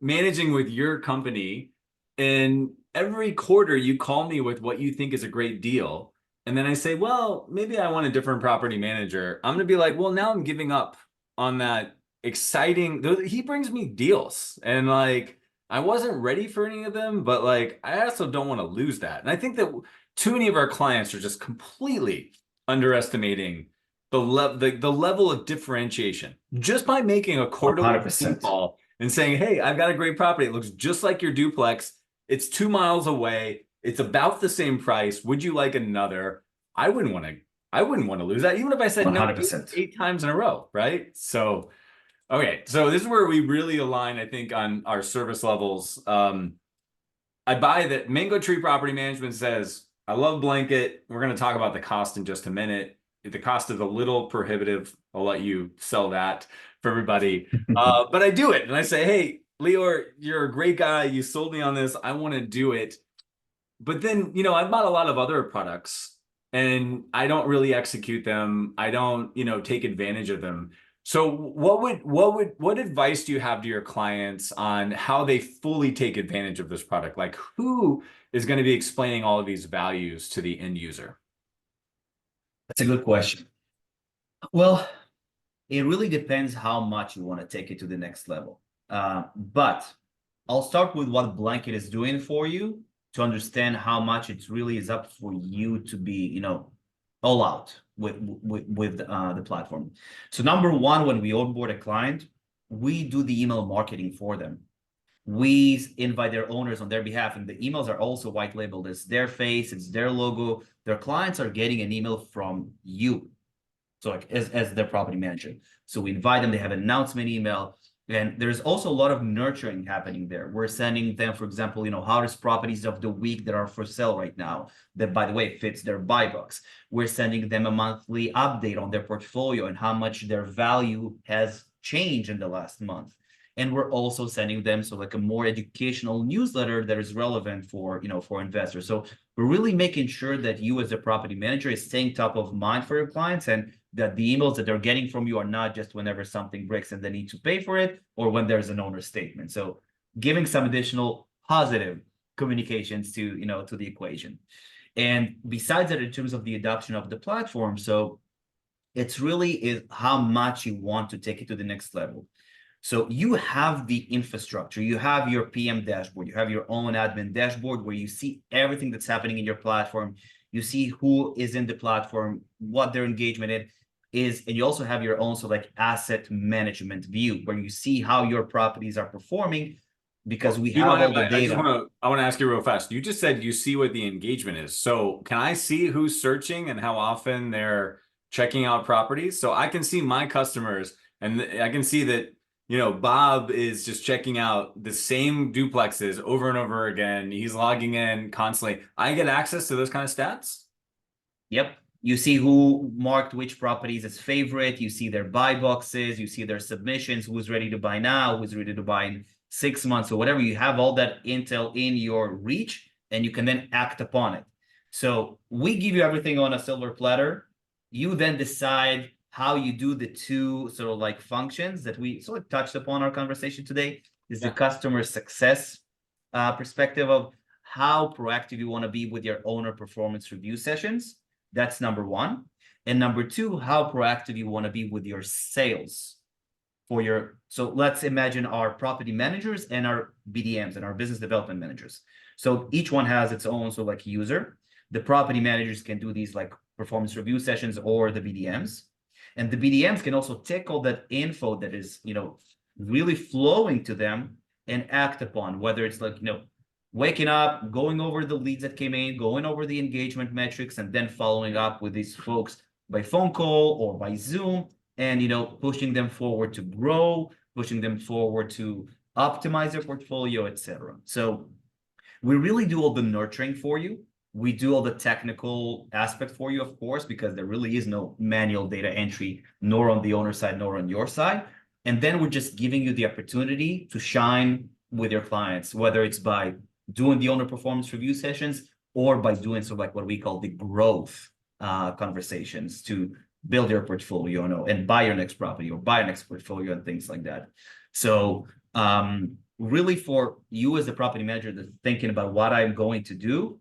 [SPEAKER 1] managing with your company and every quarter you call me with what you think is a great deal, and then I say, well, maybe I want a different property manager, I'm going to be like, well, now I'm giving up on that exciting, he brings me deals, and like I wasn't ready for any of them, but like I also don't want to lose that. And I think that too many of our clients are just completely underestimating the level of differentiation just by making a quarterly
[SPEAKER 2] 100%.
[SPEAKER 1] call and saying, hey, I've got a great property. It looks just like your duplex. It's 2 miles away. It's about the same price. Would you like another? I wouldn't want to. I wouldn't want to lose that, even if I said no
[SPEAKER 2] 100%.
[SPEAKER 1] eight times in a row, right? So, okay, so this is where we really align, I think, on our service levels. I buy that Mango Tree Property Management says, I love Blanket. We're going to talk about the cost in just a minute. The cost is a little prohibitive. I'll let you sell that for everybody. But I do it. And I say, hey, Lior, you're a great guy. You sold me on this. I want to do it. But then, I've bought a lot of other products and I don't really execute them. I don't, take advantage of them. So what advice do you have to your clients on how they fully take advantage of this product? Like, who is going to be explaining all of these values to the end user?
[SPEAKER 2] That's a good question. Well, it really depends how much you want to take it to the next level. But I'll start with what Blanket is doing for you to understand how much it really is up for you to be, all out with the platform. So number one, when we onboard a client, we do the email marketing for them. We invite their owners on their behalf, and the emails are also white labeled. It's their face, it's their logo. Their clients are getting an email from you, so like as their property manager. So we invite them, they have an announcement email, and there's also a lot of nurturing happening there. We're sending them, for example, hottest properties of the week that are for sale right now, that, by the way, fits their buy box. We're sending them a monthly update on their portfolio and how much their value has changed in the last month. And we're also sending them like a more educational newsletter that is relevant for for investors. So we're really making sure that you as a property manager is staying top of mind for your clients, and that the emails that they're getting from you are not just whenever something breaks and they need to pay for it, or when there's an owner statement. So giving some additional positive communications to to the equation. And besides that, in terms of the adoption of the platform, so it's really is how much you want to take it to the next level. So you have the infrastructure, you have your PM dashboard, you have your own admin dashboard where you see everything that's happening in your platform. You see who is in the platform, what their engagement is, and you also have your own asset management view where you see how your properties are performing, because we have all the data.
[SPEAKER 1] I want to ask you real fast. You just said you see what the engagement is. So can I see who's searching and how often they're checking out properties? So I can see my customers, and I can see that Bob is just checking out the same duplexes over and over again. He's logging in constantly. I get access to those kind of stats?
[SPEAKER 2] Yep. You see who marked which properties as favorite. You see their buy boxes. You see their submissions, who's ready to buy now, who's ready to buy in 6 months or whatever. You have all that intel in your reach, and you can then act upon it. So we give you everything on a silver platter. You then decide how you do the two functions that we touched upon our conversation today, is the customer success perspective of how proactive you want to be with your owner performance review sessions. That's number one. And number two, how proactive you want to be with your sales for your, so let's imagine our property managers and our BDMs and our business development managers. So each one has its own user. The property managers can do these performance review sessions, or the BDMs. And the BDMs can also take all that info that is, really flowing to them and act upon, whether it's waking up, going over the leads that came in, going over the engagement metrics, and then following up with these folks by phone call or by Zoom, and, pushing them forward to grow, pushing them forward to optimize their portfolio, etc. So we really do all the nurturing for you. We do all the technical aspect for you, of course, because there really is no manual data entry, nor on the owner side, nor on your side. And then we're just giving you the opportunity to shine with your clients, whether it's by doing the owner performance review sessions or by doing what we call the growth conversations to build your portfolio, and buy your next property or buy your next portfolio and things like that. So really for you as a property manager that's thinking about what I'm going to do,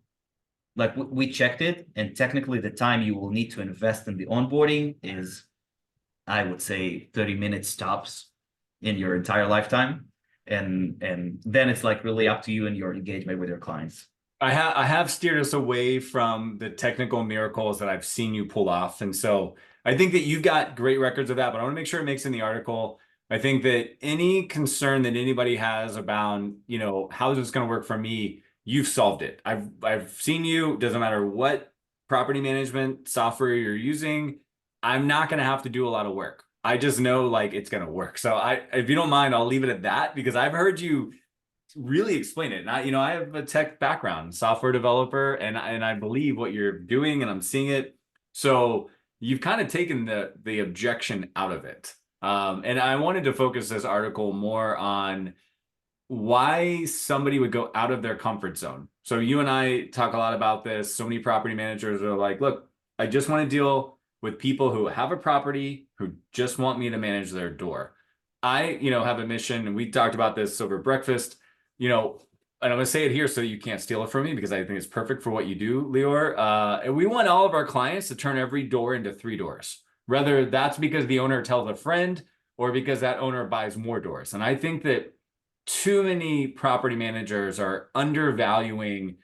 [SPEAKER 2] like we checked it, and technically the time you will need to invest in the onboarding is, I would say, 30 minutes tops in your entire lifetime. And then it's like really up to you and your engagement with your clients.
[SPEAKER 1] I have steered us away from the technical miracles that I've seen you pull off. And so I think that you've got great records of that, but I want to make sure it makes in the article. I think that any concern that anybody has about, how is this going to work for me, you've solved it. I've seen you, doesn't matter what property management software you're using, I'm not going to have to do a lot of work. I just know like it's going to work. So if you don't mind, I'll leave it at that, because I've heard you really explain it. And I have a tech background, software developer, and I believe what you're doing, and I'm seeing it. So you've kind of taken the objection out of it. And I wanted to focus this article more on why somebody would go out of their comfort zone. So you and I talk a lot about this. So many property managers are like, look, I just want to deal with people who have a property, who just want me to manage their door. I, have a mission, and we talked about this over breakfast, and I'm going to say it here so you can't steal it from me, because I think it's perfect for what you do, Lior. And we want all of our clients to turn every door into 3 doors, whether that's because the owner tells a friend or because that owner buys more doors. And I think that too many property managers are undervaluing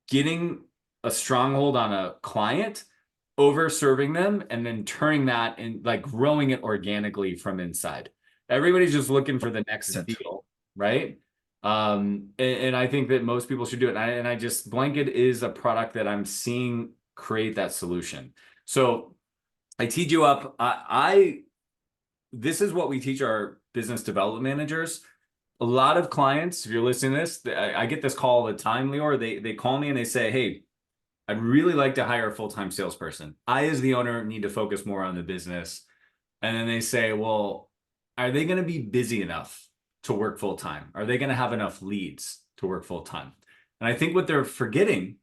[SPEAKER 1] getting a stronghold on a client, over serving them, and then turning that and like growing it organically from inside. Everybody's just looking for the next deal, right? And I think that most people should do it. And I just, Blanket is a product that I'm seeing create that solution. So I teed you up. This is what we teach our business development managers. A lot of clients, if you're listening to this, I get this call all the time, Lior. They call me and they say, hey, I'd really like to hire a full-time salesperson. I, as the owner, need to focus more on the business. And then they say, well, are they going to be busy enough to work full-time? Are they going to have enough leads to work full-time? And I think what they're forgetting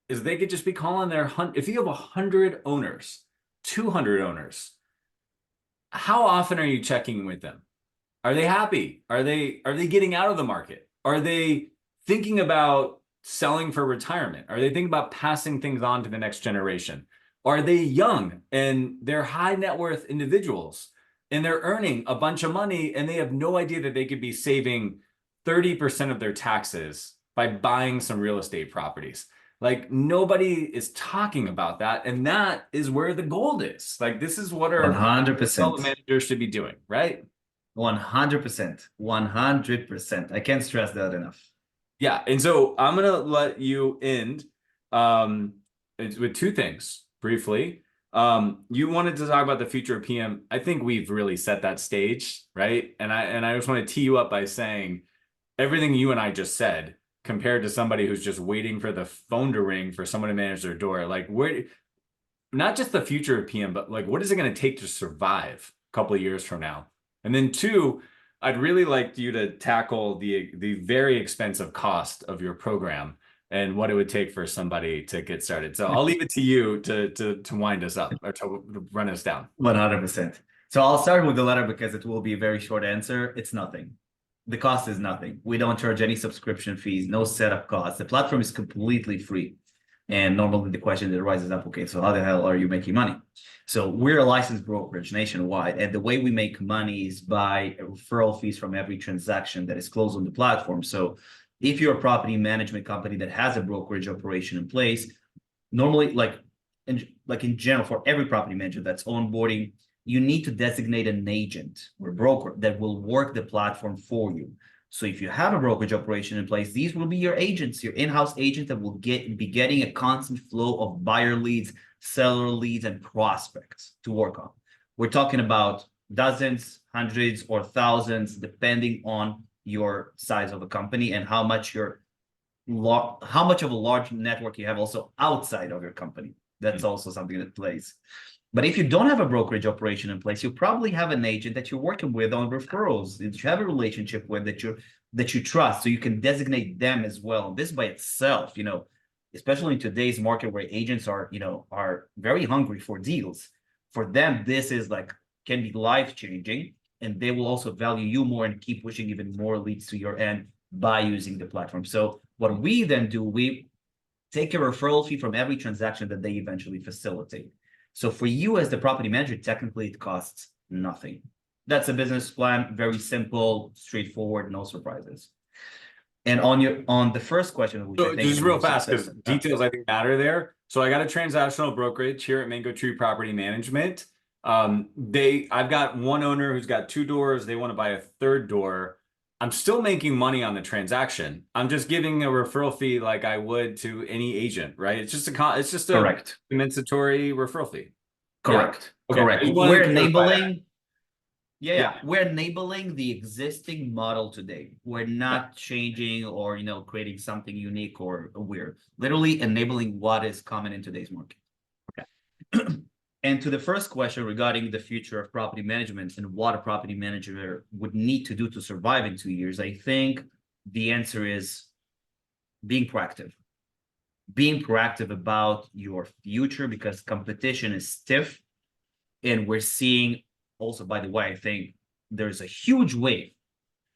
[SPEAKER 1] is they could just be calling if you have 100 owners, 200 owners, how often are you checking with them? Are they happy? Are they getting out of the market? Are they thinking about selling for retirement? Are they thinking about passing things on to the next generation? Are they young and they're high net worth individuals and they're earning a bunch of money and they have no idea that they could be saving 30% of their taxes by buying some real estate properties? Like, nobody is talking about that. And that is where the gold is. Like, this is what our
[SPEAKER 2] 100%
[SPEAKER 1] managers should be doing, right?
[SPEAKER 2] 100%. 100%. I can't stress that enough.
[SPEAKER 1] Yeah. And so I'm going to let you end with 2 things briefly. You wanted to talk about the future of PM. I think we've really set that stage, right? And I just want to tee you up by saying everything you and I just said, compared to somebody who's just waiting for the phone to ring for someone to manage their door. Like, where, not just the future of PM, but like, what is it going to take to survive a couple of years from now? And then 2, I'd really like you to tackle the very expensive cost of your program and what it would take for somebody to get started. So I'll leave it to you to wind us up, or to run us down.
[SPEAKER 2] 100%. So I'll start with the letter because it will be a very short answer. It's nothing. The cost is nothing. We don't charge any subscription fees, no setup costs. The platform is completely free. And normally the question that arises up, okay, so how the hell are you making money? So we're a licensed brokerage nationwide. And the way we make money is by referral fees from every transaction that is closed on the platform. So if you're a property management company that has a brokerage operation in place, normally, like in general, for every property manager that's onboarding, you need to designate an agent or broker that will work the platform for you. So if you have a brokerage operation in place, these will be your agents, your in-house agent that will be getting a constant flow of buyer leads, seller leads, and prospects to work on. We're talking about dozens, hundreds, or thousands, depending on your size of a company and how much of a large network you have also outside of your company. That's also something that plays. But if you don't have a brokerage operation in place, you probably have an agent that you're working with on referrals, that you have a relationship with, that you trust, so you can designate them as well. This by itself, especially in today's market where agents are, are very hungry for deals. For them, this is like can be life-changing, and they will also value you more and keep pushing even more leads to your end by using the platform. So what we then do, we take a referral fee from every transaction that they eventually facilitate. So for you as the property manager, technically it costs nothing. That's a business plan, very simple, straightforward, no surprises. And on the first question, which I
[SPEAKER 1] So
[SPEAKER 2] think
[SPEAKER 1] just
[SPEAKER 2] is
[SPEAKER 1] real
[SPEAKER 2] most
[SPEAKER 1] fast, because
[SPEAKER 2] successful.
[SPEAKER 1] details I think matter there. So I got a transactional brokerage here at Mango Tree Property Management. I've got one owner who's got 2 doors. They want to buy a third door. I'm still making money on the transaction. I'm just giving a referral fee like I would to any agent, right? It's just a
[SPEAKER 2] Correct.
[SPEAKER 1] compensatory referral fee.
[SPEAKER 2] Correct.
[SPEAKER 1] Yeah. Okay. I
[SPEAKER 2] Correct.
[SPEAKER 1] just wanted
[SPEAKER 2] We're
[SPEAKER 1] to clarify that.
[SPEAKER 2] enabling. Yeah, we're enabling the existing model today. We're not changing or creating something unique or weird. Literally enabling what is common in today's market. Okay. And to the first question regarding the future of property management and what a property manager would need to do to survive in 2 years, I think the answer is being proactive. Being proactive about your future, because competition is stiff. And we're seeing also, by the way, I think there's a huge wave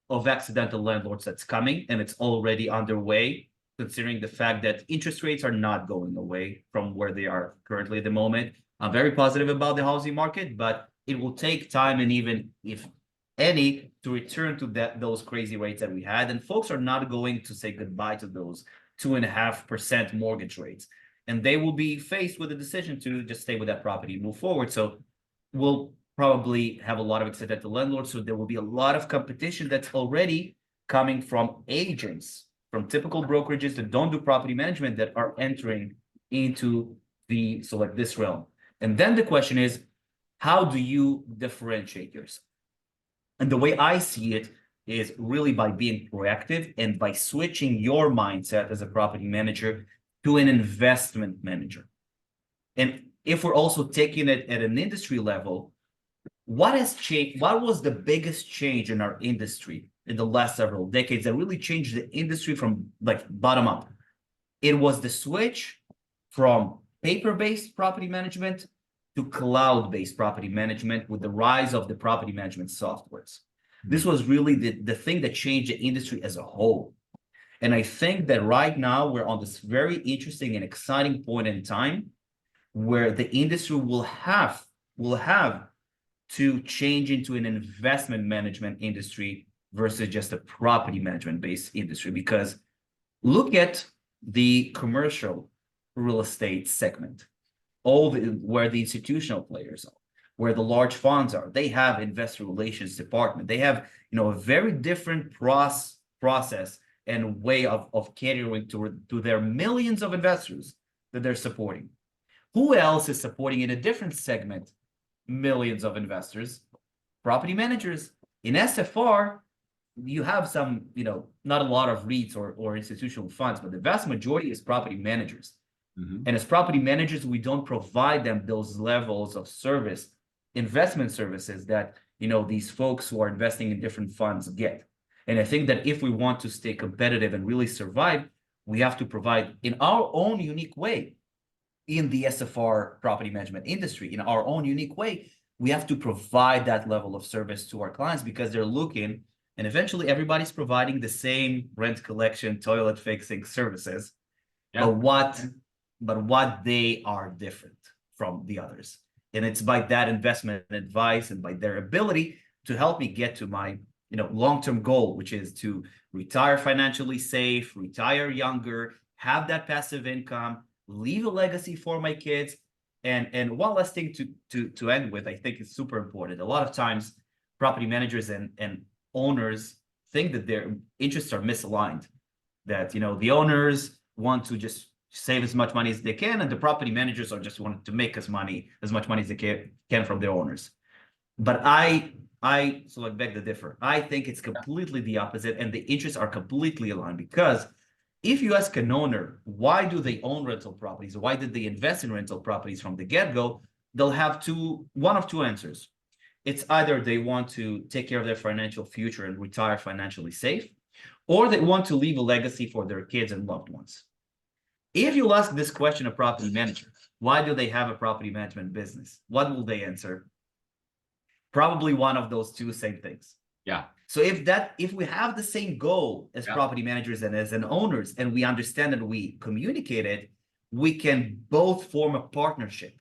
[SPEAKER 2] of accidental landlords that's coming, and it's already underway, considering the fact that interest rates are not going away from where they are currently at the moment. I'm very positive about the housing market, but it will take time, and even if any, to return to those crazy rates that we had. And folks are not going to say goodbye to those 2.5% mortgage rates. And they will be faced with a decision to just stay with that property and move forward. So we'll probably have a lot of accidental landlords. So there will be a lot of competition that's already coming from agents, from typical brokerages that don't do property management, that are entering into this realm. And then the question is, how do you differentiate yourself? And the way I see it is really by being proactive and by switching your mindset as a property manager to an investment manager. And if we're also taking it at an industry level, what has changed? What was the biggest change in our industry in the last several decades that really changed the industry from bottom up? It was the switch from paper-based property management to cloud-based property management with the rise of the property management softwares. This was really the thing that changed the industry as a whole. And I think that right now we're on this very interesting and exciting point in time where the industry will have to change into an investment management industry versus just a property management based industry. Because look at the commercial real estate segment, where the institutional players are, where the large funds are. They have investor relations department. They have a very different process and way of catering to their millions of investors that they're supporting. Who else is supporting in a different segment millions of investors? Property managers. In SFR, you have some, not a lot of REITs or institutional funds, but the vast majority is property managers. Mm-hmm. And as property managers, we don't provide them those levels of service, investment services that, these folks who are investing in different funds get. And I think that if we want to stay competitive and really survive, we have to provide in our own unique way, in the SFR property management industry, in our own unique way, we have to provide that level of service to our clients, because they're looking, and eventually everybody's providing the same rent collection, toilet fixing services, but what they are different from the others. And it's by that investment advice and by their ability to help me get to my long-term goal, which is to retire financially safe, retire younger, have that passive income, leave a legacy for my kids. And one last thing to end with, I think is super important. A lot of times property managers and owners think that their interests are misaligned, that the owners want to just save as much money as they can, and the property managers are just wanting to make as much money as they can from their owners. But I beg to differ. I think it's completely the opposite, and the interests are completely aligned. Because if you ask an owner, why do they own rental properties? Why did they invest in rental properties from the get-go? They'll have one of two answers. It's either they want to take care of their financial future and retire financially safe, or they want to leave a legacy for their kids and loved ones. If you ask this question of property manager, why do they have a property management business? What will they answer? Probably one of those two same things.
[SPEAKER 1] Yeah.
[SPEAKER 2] So if we have the same goal as property managers and as an owners, and we understand and we communicate it, we can both form a partnership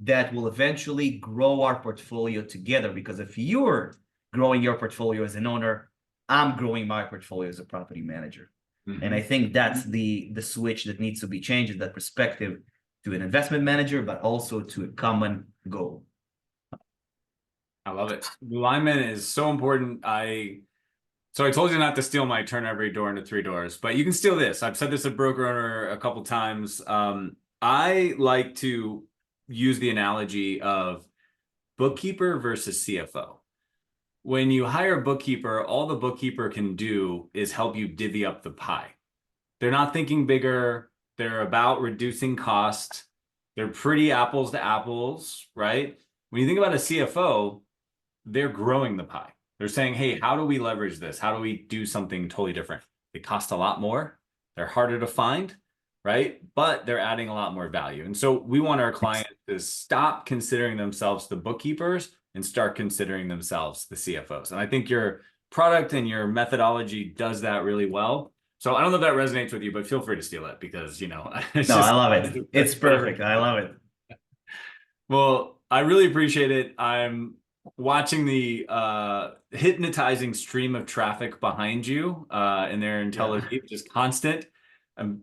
[SPEAKER 2] that will eventually grow our portfolio together. Because if you're growing your portfolio as an owner, I'm growing my portfolio as a property manager. And I think that's the switch that needs to be changed, that perspective to an investment manager, but also to a common goal.
[SPEAKER 1] I love it. Alignment is so important. So I told you not to steal my turn every door into three doors, but you can steal this. I've said this at broker owner a couple times. I like to use the analogy of bookkeeper versus CFO. When you hire a bookkeeper, all the bookkeeper can do is help you divvy up the pie. They're not thinking bigger. They're about reducing cost. They're pretty apples to apples, right? When you think about a CFO, they're growing the pie. They're saying, hey, how do we leverage this? How do we do something totally different? They cost a lot more. They're harder to find, right? But they're adding a lot more value. And so we want our clients to stop considering themselves the bookkeepers and start considering themselves the CFOs. And I think your product and your methodology does that really well. So I don't know if that resonates with you, but feel free to steal it because, it's
[SPEAKER 2] I love it. It's perfect. I love it.
[SPEAKER 1] Well, I really appreciate it. I'm watching the hypnotizing stream of traffic behind you in there in Tel Aviv, just constant.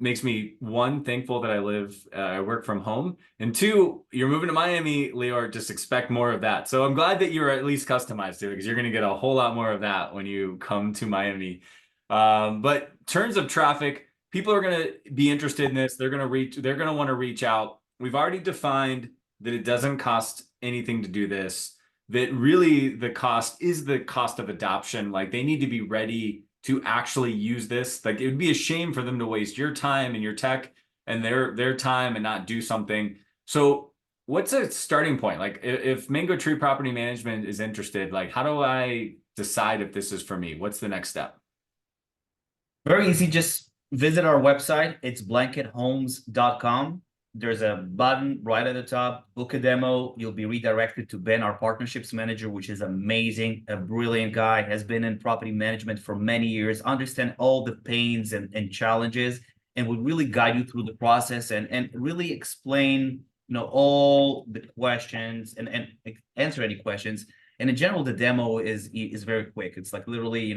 [SPEAKER 1] Makes me, one, thankful that I work from home, and two, you're moving to Miami, Lior, just expect more of that. So I'm glad that you're at least customized to it, because you're going to get a whole lot more of that when you come to Miami. But in terms of traffic, people are going to be interested in this. They're going to want to reach out. We've already defined that it doesn't cost anything to do this, that really the cost is the cost of adoption. Like, they need to be ready to actually use this. Like, it would be a shame for them to waste your time and your tech and their time and not do something. So what's a starting point? Like, if Mango Tree Property Management is interested, like, how do I decide if this is for me? What's the next step?
[SPEAKER 2] Very easy. Just visit our website. It's blankethomes.com. There's a button right at the top, book a demo. You'll be redirected to Ben, our partnerships manager, which is amazing, a brilliant guy, has been in property management for many years, understand all the pains and challenges, and will really guide you through the process and really explain, all the questions and answer any questions. And in general, the demo is very quick. It's like literally,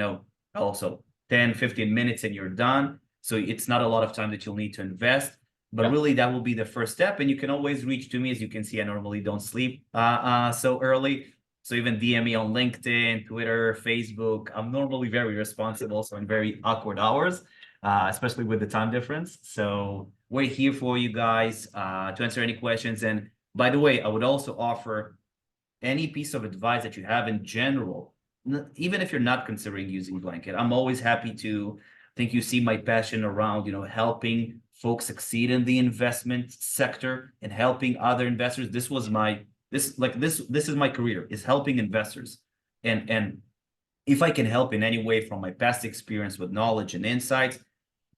[SPEAKER 2] also 10, 15 minutes and you're done. So it's not a lot of time that you'll need to invest. But really, that will be the first step. And you can always reach to me. As you can see, I normally don't sleep so early. So even DM me on LinkedIn, Twitter, Facebook. I'm normally very responsive, so in very awkward hours, especially with the time difference. So we're here for you guys to answer any questions. And by the way, I would also offer any piece of advice that you have in general, even if you're not considering using Blanket. I'm always happy to. I think you see my passion around, helping folks succeed in the investment sector and helping other investors. This is my career, is helping investors. And if I can help in any way from my past experience with knowledge and insights,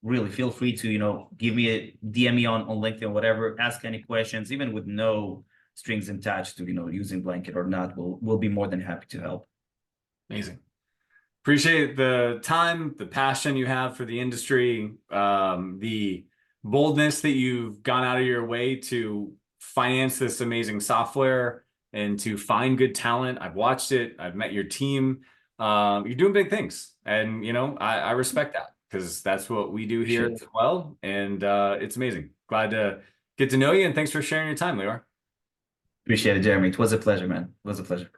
[SPEAKER 2] really feel free to, give me a DM me on LinkedIn, whatever, ask any questions, even with no strings attached to, using Blanket or not. We'll be more than happy to help.
[SPEAKER 1] Amazing. Appreciate the time, the passion you have for the industry, the boldness that you've gone out of your way to finance this amazing software and to find good talent. I've watched it. I've met your team. You're doing big things. And, I respect that, because that's what we do here as well. And it's amazing. Glad to get to know you. And thanks for sharing your time, Lior.
[SPEAKER 2] Appreciate it, Jeremy. It was a pleasure, man. It was a pleasure.